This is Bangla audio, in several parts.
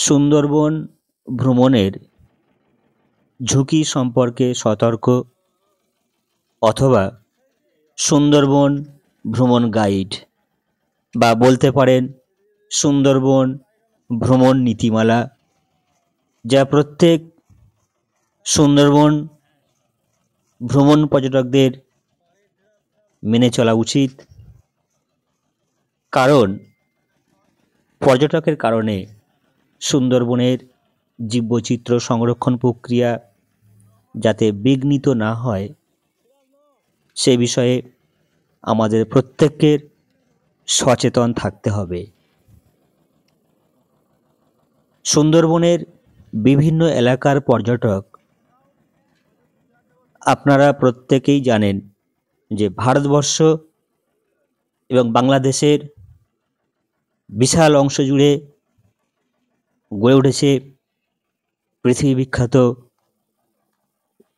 সুন্দরবন ভ্রমণের ঝুঁকি সম্পর্কে সতর্ক অথবা সুন্দরবন ভ্রমণ গাইড বা বলতে পারেন সুন্দরবন ভ্রমণ নীতিমালা, যা প্রত্যেক সুন্দরবন ভ্রমণ পর্যটকদের মেনে চলা উচিত। কারণ পর্যটকের কারণে সুন্দরবনের জীববৈচিত্র্য সংরক্ষণ প্রক্রিয়া যাতে বিঘ্নিত না হয় সে বিষয়ে আমাদের প্রত্যেকের সচেতন থাকতে হবে। সুন্দরবনের বিভিন্ন এলাকার পর্যটক আপনারা প্রত্যেকেই জানেন যে ভারতবর্ষ এবং বাংলাদেশের বিশাল অংশ জুড়ে গড়ে উঠেছে পৃথিবী বিখ্যাত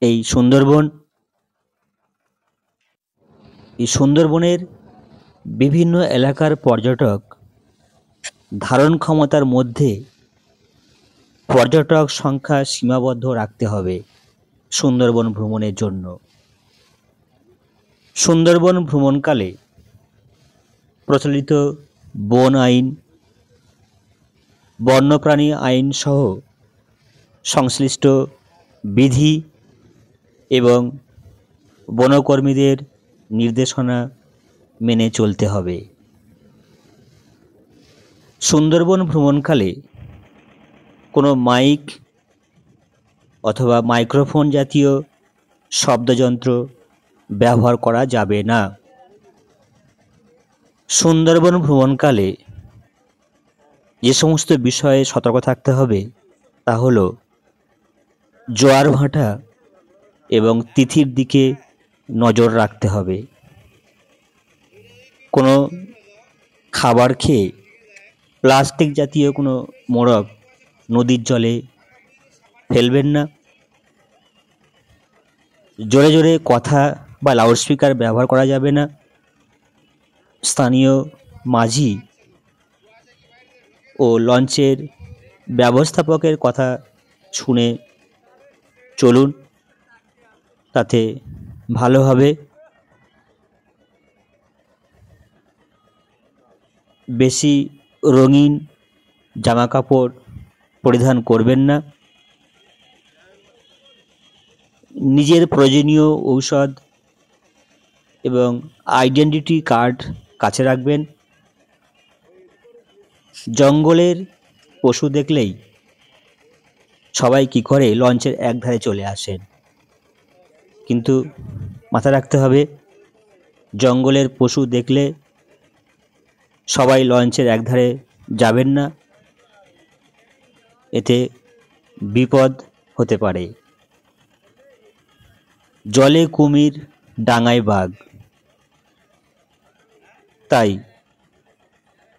এই সুন্দরবন। এই সুন্দরবনের বিভিন্ন এলাকার পর্যটক ধারণ ক্ষমতার মধ্যে পর্যটক সংখ্যা সীমাবদ্ধ রাখতে হবে সুন্দরবন ভ্রমণের জন্য। সুন্দরবন ভ্রমণকালে প্রচলিত বন আইন, বন্যপ্রাণী আইন সহ সংশ্লিষ্ট বিধি এবং বনকর্মীদের নির্দেশনা মেনে চলতে হবে। সুন্দরবন ভ্রমণকালে কোনো মাইক অথবা মাইক্রোফোন জাতীয় শব্দযন্ত্র ব্যবহার করা যাবে না। সুন্দরবন ভ্রমণকালে যে সমস্ত বিষয়ে সতর্ক থাকতে হবে তা হলো জোয়ার ভাটা এবং তিথির দিকে নজর রাখতে হবে। কোনো খাবার খেয়ে প্লাস্টিক জাতীয় কোনো মোড়ক নদীর জলে ফেলবেন না। জোরে জোরে কথা বা লাউডস্পিকার ব্যবহার করা যাবে না। স্থানীয় মাঝি ও লঞ্চের ব্যবস্থাপকের কথা শুনে চলুন, তাতে ভালো হবে। বেশি রঙিন জামাকাপড় পরিধান করবেন না। নিজের প্রয়োজনীয় ঔষধ এবং আইডেন্টিটি কার্ড কাছে রাখবেন। জঙ্গলের পশু দেখলেই সবাই কী করে লঞ্চের একধারে চলে আসেন, কিন্তু মাথায় রাখতে হবে জঙ্গলের পশু দেখলে সবাই লঞ্চের একধারে যাবেন না, এতে বিপদ হতে পারে। জলে কুমির, ডাঙায় বাঘ, তাই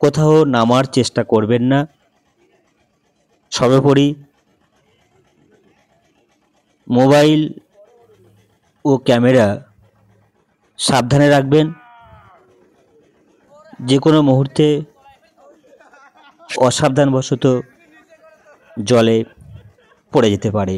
কোথাও নামার চেষ্টা করবেন না। সর্বোপরি মোবাইল ও ক্যামেরা সাবধানে রাখবেন, যে কোনো মুহূর্তে অসাবধানবশত জলে পড়ে যেতে পারে।